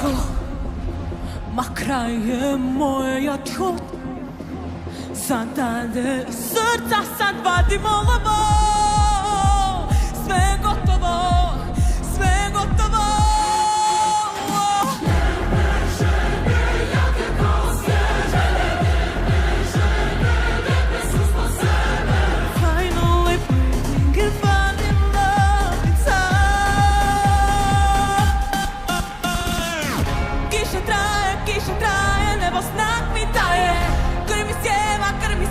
daleko, ma kraj je moja tjot. Sada iz srca sad vadimo lovo. Sve gotovo, sve gotovo. Finally breathing and finding love inside. Kiša traje, nebo znak mi daje. Krv mi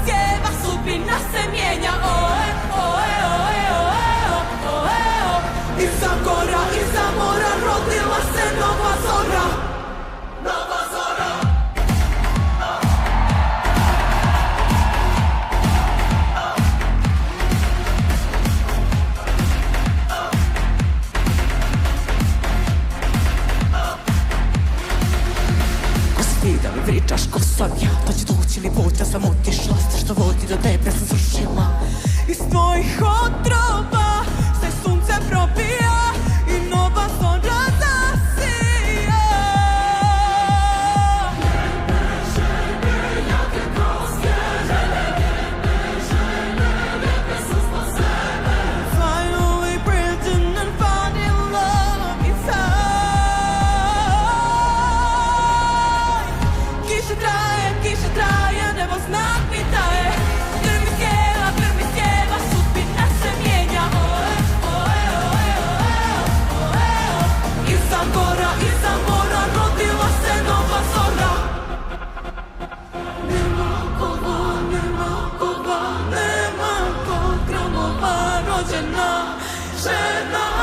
sjeva, sudbina se mijenja. Oe, oe, oe, oe, oe, oe. Iza gora, iza mora, rodila se nova zora. Nova zora. Ko si ti da mi pričaš ko sam ja, da će doći ili put, ja sam otišla. Sve što vodi do tebe sam srušila. Iz tvojih otrova se sunce probija i nova zora zasija. Jake koske, lijepe su spasene. Finally breathing and finding love inside. Kiša traje, nebo znak mi daje. Krv mi sjeva, sudbina se mijenja. Oe, oe, oe, oe, oe. Iza gora, iza mora, rodila se nova zora. Nema kova, nema ko gramova rođena žena.